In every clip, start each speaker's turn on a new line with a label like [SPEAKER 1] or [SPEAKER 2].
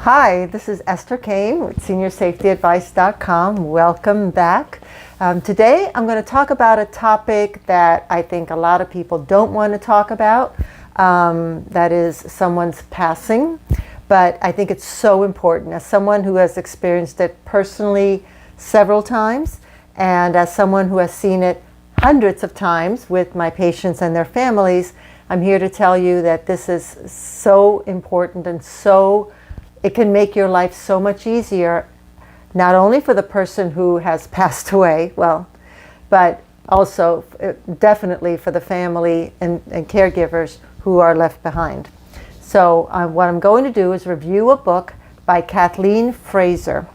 [SPEAKER 1] Hi, this is Esther Kane with SeniorSafetyAdvice.com. Welcome back. Today I'm going to talk about a topic that I think a lot of people don't want to talk about. That is someone's passing. But I think it's so important. As someone who has experienced it personally several times, and as someone who has seen it hundreds of times with my patients and their families, I'm here to tell you that this is so important and it can make your life so much easier, not only for the person who has passed away, but also definitely for the family and caregivers who are left behind. So what I'm going to do is review a book by Kathleen Fraser.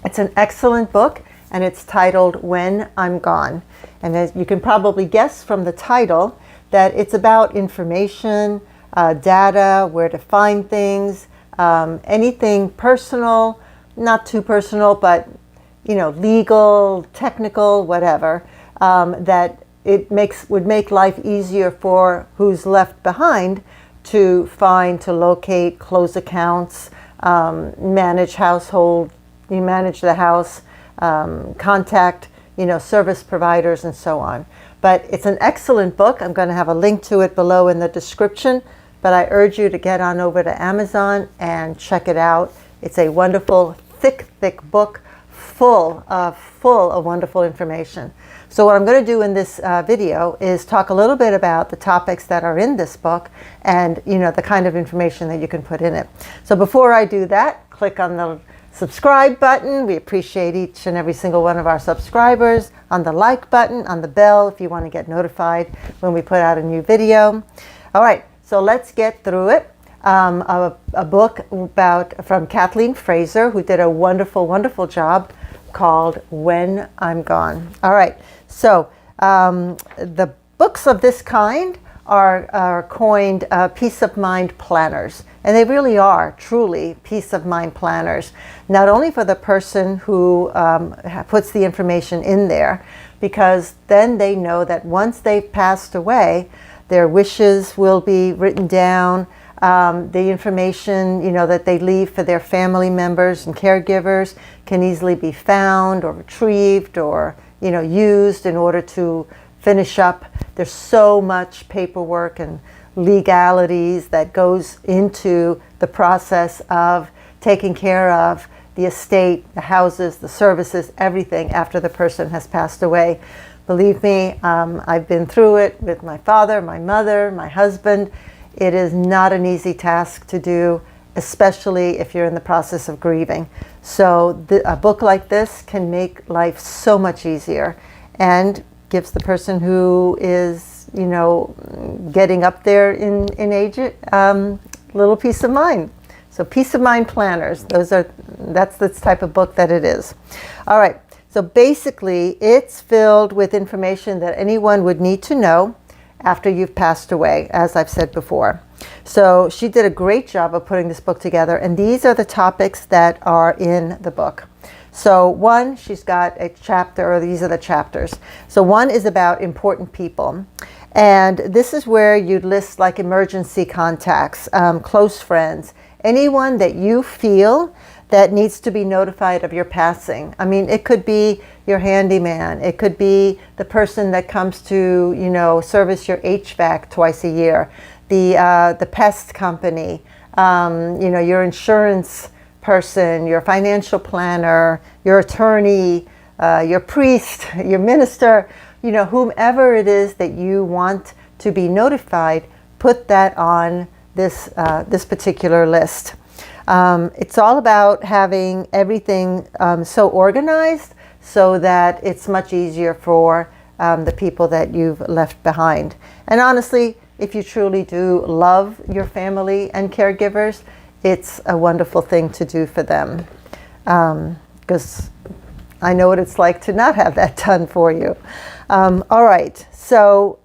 [SPEAKER 1] It's an excellent book, and it's titled When I'm Gone. And as you can probably guess from the title, that it's about information, data, where to find things, anything personal, not too personal, but legal, technical, whatever, that would make life easier for who's left behind to find, to locate, close accounts, manage the house, contact, service providers, and so on. But it's an excellent book. I'm going to have a link to it below in the description. But I urge you to get on over to Amazon and check it out. It's a wonderful, thick book full of wonderful information. So what I'm going to do in this video is talk a little bit about the topics that are in this book and the kind of information that you can put in it. So before I do that, click on the subscribe button. We appreciate each and every single one of our subscribers. On the like button, on the bell if you want to get notified when we put out a new video. All right. So let's get through it. A book from Kathleen Fraser, who did a wonderful job, called When I'm Gone. All right. So the books of this kind are coined peace of mind planners. And they really are truly peace of mind planners, not only for the person who puts the information in there, because then they know that once they've passed away, their wishes will be written down. The information, that they leave for their family members and caregivers can easily be found or retrieved or, used in order to finish up. There's so much paperwork and legalities that goes into the process of taking care of the estate, the houses, the services, everything after the person has passed away. Believe me, I've been through it with my father, my mother, my husband. It is not an easy task to do, especially if you're in the process of grieving. So a book like this can make life so much easier and gives the person who is, getting up there in age, little peace of mind. So peace of mind planners, that's the type of book that it is. All right. So basically, it's filled with information that anyone would need to know after you've passed away, as I've said before. So she did a great job of putting this book together, and these are the topics that are in the book. So one, she's got a chapter, or these are the chapters. So one is about important people. And this is where you'd list like emergency contacts, close friends, anyone that you feel that needs to be notified of your passing. I mean, it could be your handyman. It could be the person that comes to, service your HVAC twice a year. The pest company, your insurance person, your financial planner, your attorney, your priest, your minister, whomever it is that you want to be notified, put that on this particular list. It's all about having everything so organized so that it's much easier for the people that you've left behind. And honestly, if you truly do love your family and caregivers, it's a wonderful thing to do for them. Because I know what it's like to not have that done for you. All right, so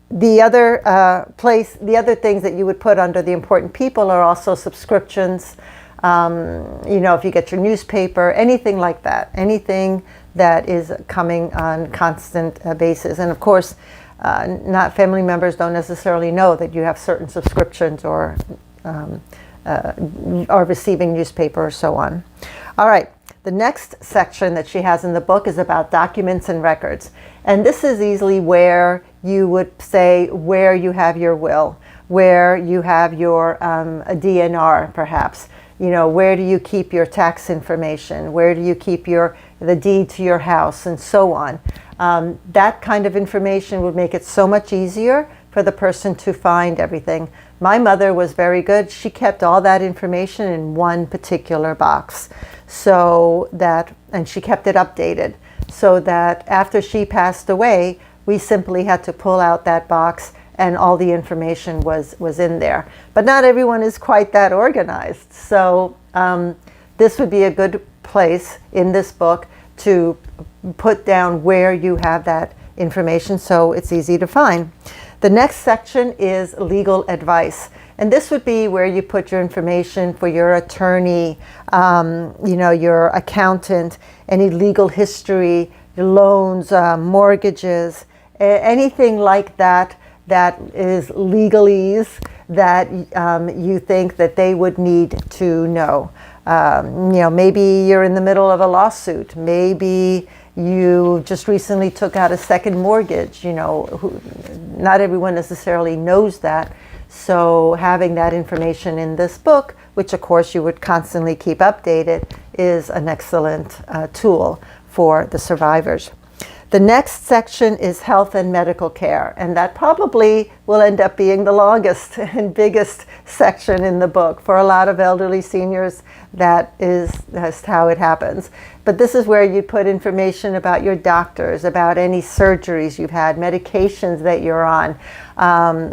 [SPEAKER 1] the other things that you would put under the important people are also subscriptions. If you get your newspaper, anything like that, anything that is coming on constant basis. And of course, not family members don't necessarily know that you have certain subscriptions or are receiving newspaper or so on. All right. The next section that she has in the book is about documents and records. And this is easily where you would say where you have your will, where you have your a DNR perhaps. Where do you keep your tax information? Where do you keep the deed to your house and so on? That kind of information would make it so much easier for the person to find everything. My mother was very good. She kept all that information in one particular box, and she kept it updated, so that after she passed away, we simply had to pull out that box and all the information was in there. But not everyone is quite that organized. So this would be a good place in this book to put down where you have that information so it's easy to find. The next section is legal advice. And this would be where you put your information for your attorney, your accountant, any legal history, your loans, mortgages, anything like that is legalese that you think that they would need to know. Maybe you're in the middle of a lawsuit. Maybe you just recently took out a second mortgage. Not everyone necessarily knows that. So having that information in this book, which of course you would constantly keep updated, is an excellent tool for the survivors. The next section is health and medical care, and that probably will end up being the longest and biggest section in the book. For a lot of elderly seniors, that's how it happens. But this is where you put information about your doctors, about any surgeries you've had, medications that you're on,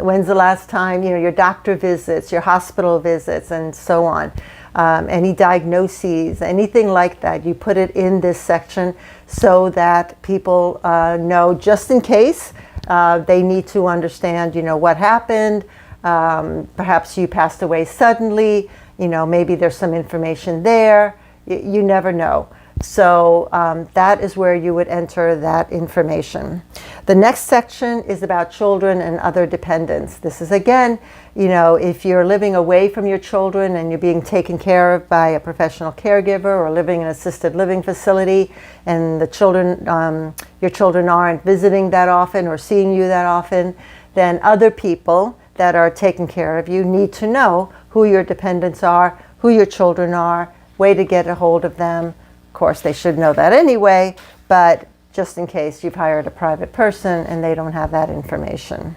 [SPEAKER 1] when's the last time, your doctor visits, your hospital visits, and so on. Any diagnoses, anything like that, you put it in this section so that people know, just in case they need to understand, what happened. Perhaps you passed away suddenly, maybe there's some information there. You never know. So that is where you would enter that information. The next section is about children and other dependents. This is, again, if you're living away from your children and you're being taken care of by a professional caregiver or living in an assisted living facility, and your children aren't visiting that often or seeing you that often, then other people that are taking care of you need to know who your dependents are, who your children are, way to get a hold of them. Of course, they should know that anyway, but just in case you've hired a private person and they don't have that information.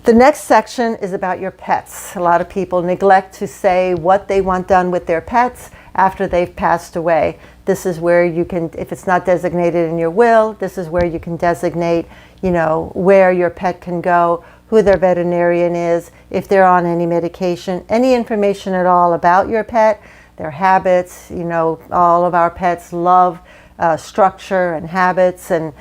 [SPEAKER 1] The next section is about your pets. A lot of people neglect to say what they want done with their pets after they've passed away. This is where you can, if it's not designated in your will, this is where you can designate, where your pet can go, who their veterinarian is, if they're on any medication, any information at all about your pet, their habits. All of our pets love structure and habits, and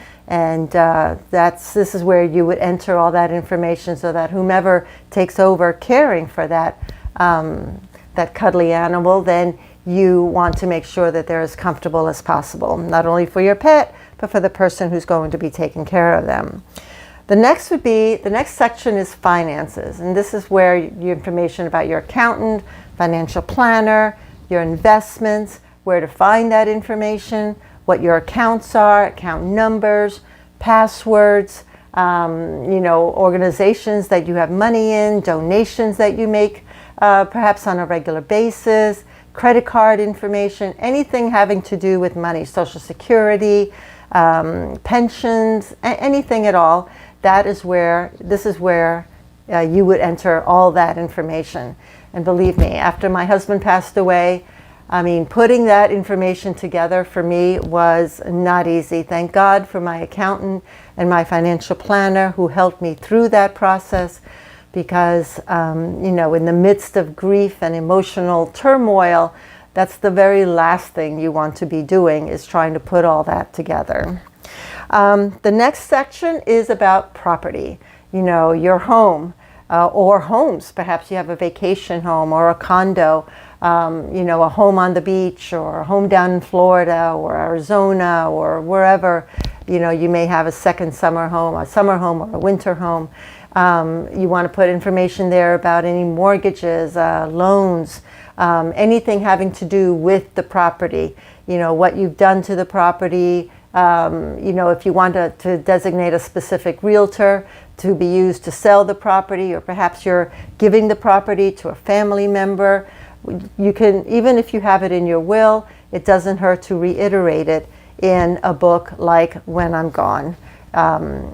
[SPEAKER 1] this is where you would enter all that information so that whomever takes over caring for that cuddly animal, then you want to make sure that they're as comfortable as possible, not only for your pet, but for the person who's going to be taking care of them. The next section is finances, and this is where your information about your accountant, financial planner, your investments, where to find that information, what your accounts are, account numbers, passwords, organizations that you have money in, donations that you make perhaps on a regular basis, credit card information, anything having to do with money, Social Security, pensions, anything at all. This is where you would enter all that information. And believe me, after my husband passed away, putting that information together for me was not easy. Thank God for my accountant and my financial planner who helped me through that process, because, in the midst of grief and emotional turmoil, that's the very last thing you want to be doing, is trying to put all that together. The next section is about property, your home. Or homes. Perhaps you have a vacation home or a condo, a home on the beach, or a home down in Florida or Arizona or wherever. You may have a second summer home or a winter home. You want to put information there about any mortgages, loans, anything having to do with the property. What you've done to the property. If you want to designate a specific realtor to be used to sell the property, or perhaps you're giving the property to a family member, you can, even if you have it in your will, it doesn't hurt to reiterate it in a book like When I'm Gone.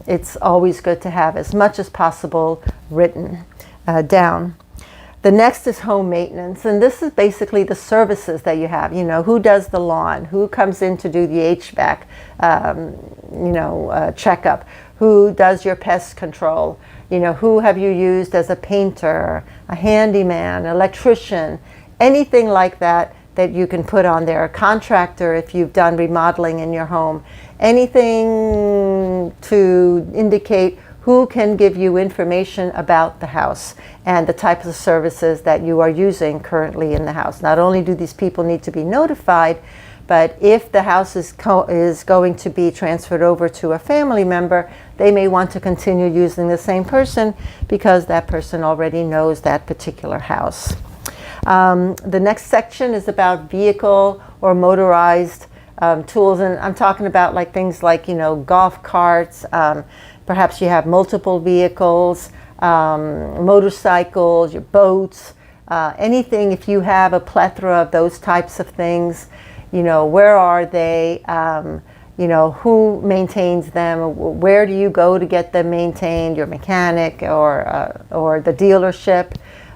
[SPEAKER 1] It's always good to have as much as possible written down. The next is home maintenance, and this is basically the services that you have. Who does the lawn? Who comes in to do the HVAC, checkup? Who does your pest control? Who have you used as a painter, a handyman, electrician, anything like that that you can put on there. A contractor if you've done remodeling in your home. Anything to indicate who can give you information about the house and the types of services that you are using currently in the house. Not only do these people need to be notified, but if the house is going to be transferred over to a family member, they may want to continue using the same person because that person already knows that particular house. The next section is about vehicle or motorized tools, and I'm talking about like things like golf carts. Perhaps you have multiple vehicles, motorcycles, your boats, anything. If you have a plethora of those types of things, where are they? Who maintains them? Where do you go to get them maintained? Your mechanic or the dealership?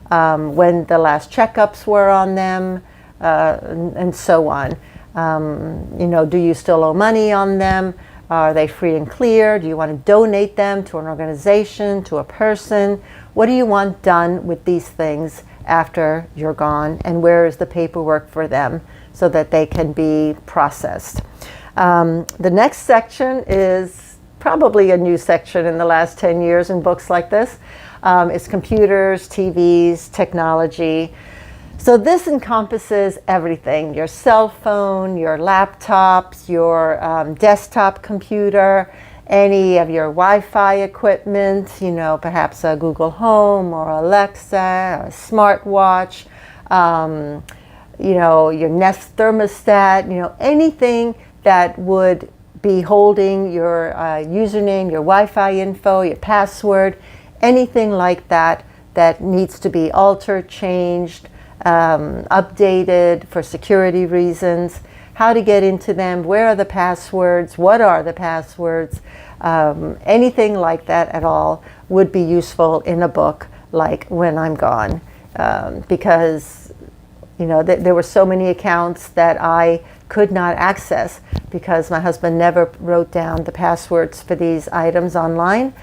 [SPEAKER 1] When the last checkups were on them, and so on. Do you still owe money on them? Are they free and clear? Do you want to donate them to an organization, to a person? What do you want done with these things after you're gone? And where is the paperwork for them so that they can be processed? The next section is probably a new section in the last 10 years in books like this. It's computers, TVs, technology. So this encompasses everything: your cell phone, your laptops, your desktop computer, any of your Wi-Fi equipment, perhaps a Google Home or Alexa, or a smartwatch, your Nest thermostat, anything that would be holding your username, your Wi-Fi info, your password, anything like that that needs to be altered, changed, updated for security reasons, how to get into them, where are the passwords, what are the passwords, anything like that at all would be useful in a book like When I'm Gone, because there were so many accounts that I could not access because my husband never wrote down the passwords for these items online,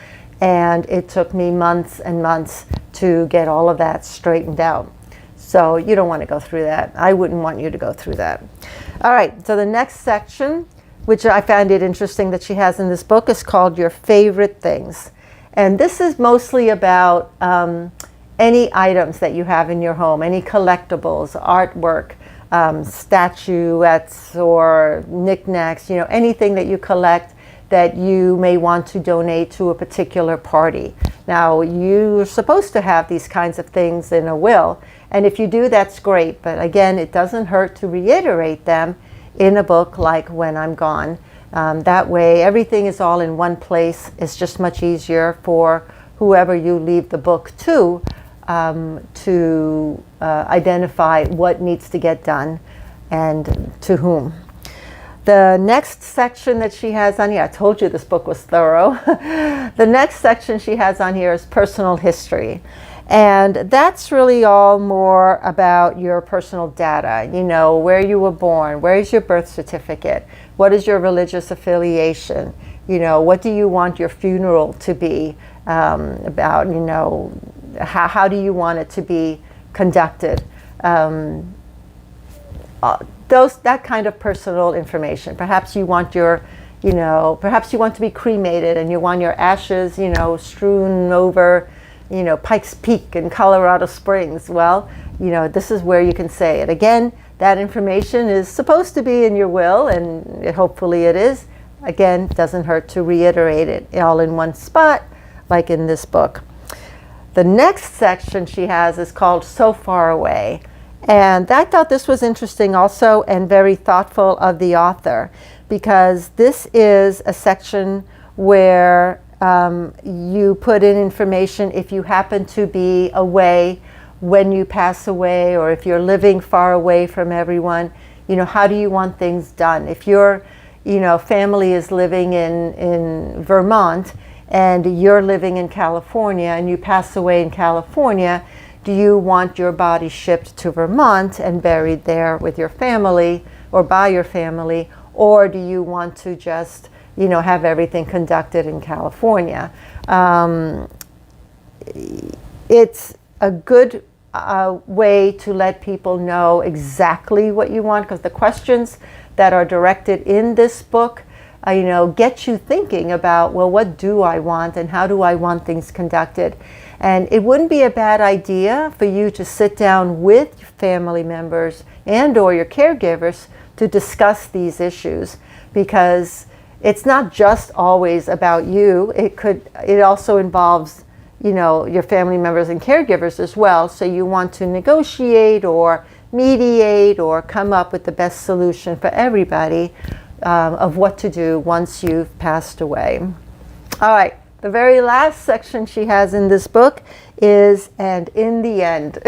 [SPEAKER 1] and it took me months and months to get all of that straightened out. So you don't want to go through that. I wouldn't want you to go through that. All right, so the next section, which I found it interesting that she has in this book, is called Your Favorite Things. And this is mostly about any items that you have in your home, any collectibles, artwork, statuettes or knickknacks, anything that you collect that you may want to donate to a particular party. Now, you're supposed to have these kinds of things in a will, and if you do, that's great. But again, it doesn't hurt to reiterate them in a book like When I'm Gone. That way, everything is all in one place. It's just much easier for whoever you leave the book to identify what needs to get done and to whom. The next section that she has on here, I told you this book was thorough. The next section she has on here is personal history. And that's really all more about your personal data, where you were born, where is your birth certificate, what is your religious affiliation, what do you want your funeral to be about, how do you want it to be conducted. That kind of personal information. Perhaps you want perhaps you want to be cremated and you want your ashes, strewn over, Pikes Peak in Colorado Springs. Well, this is where you can say it. Again, that information is supposed to be in your will, and hopefully it is. Again, doesn't hurt to reiterate it all in one spot, like in this book. The next section she has is called So Far Away. And I thought this was interesting also and very thoughtful of the author, because this is a section where you put in information if you happen to be away when you pass away, or if you're living far away from everyone, how do you want things done? If your family is living in Vermont and you're living in California and you pass away in California, do you want your body shipped to Vermont and buried there with your family or by your family, or do you want to just have everything conducted in California? It's a good way to let people know exactly what you want, because the questions that are directed in this book get you thinking about, well, what do I want and how do I want things conducted? And it wouldn't be a bad idea for you to sit down with your family members and or your caregivers to discuss these issues, because it's not just always about you. It also involves your family members and caregivers as well. So you want to negotiate or mediate or come up with the best solution for everybody of what to do once you've passed away. All right, the very last section she has in this book is "And in the End."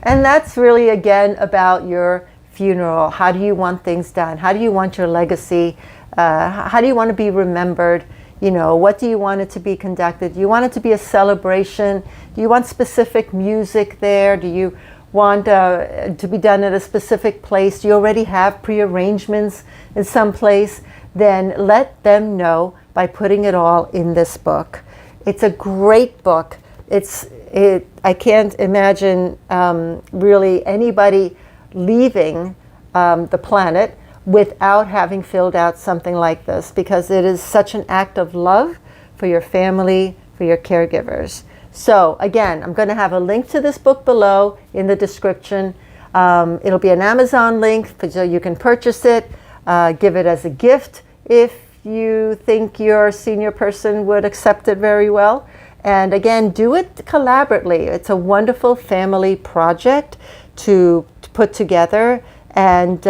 [SPEAKER 1] And that's really, again, about your funeral. How do you want things done? How do you want your legacy? How do you want to be remembered? What do you want it to be conducted? Do you want it to be a celebration? Do you want specific music there? Do you want to be done at a specific place? Do you already have pre-arrangements in some place? Then let them know by putting it all in this book. It's a great book. I can't imagine really anybody leaving the planet without having filled out something like this, because it is such an act of love for your family, for your caregivers. So again, I'm going to have a link to this book below in the description. It'll be an Amazon link, so you can purchase it, give it as a gift if you think your senior person would accept it very well. And again, do it collaboratively. It's a wonderful family project to put together and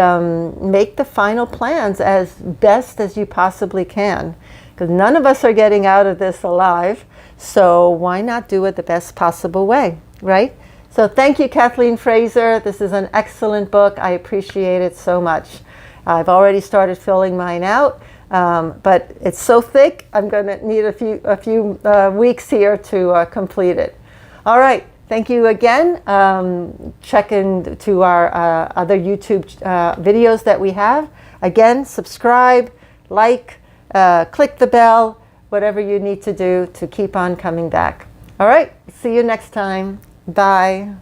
[SPEAKER 1] make the final plans as best as you possibly can, because none of us are getting out of this alive. So why not do it the best possible way, right? So thank you, Kathleen Fraser. This is an excellent book. I appreciate it so much. I've already started filling mine out, but it's so thick, I'm going to need a few weeks here to complete it. All right. Thank you again. Check into our other YouTube videos that we have. Again, subscribe, like, click the bell, whatever you need to do to keep on coming back. All right, see you next time. Bye.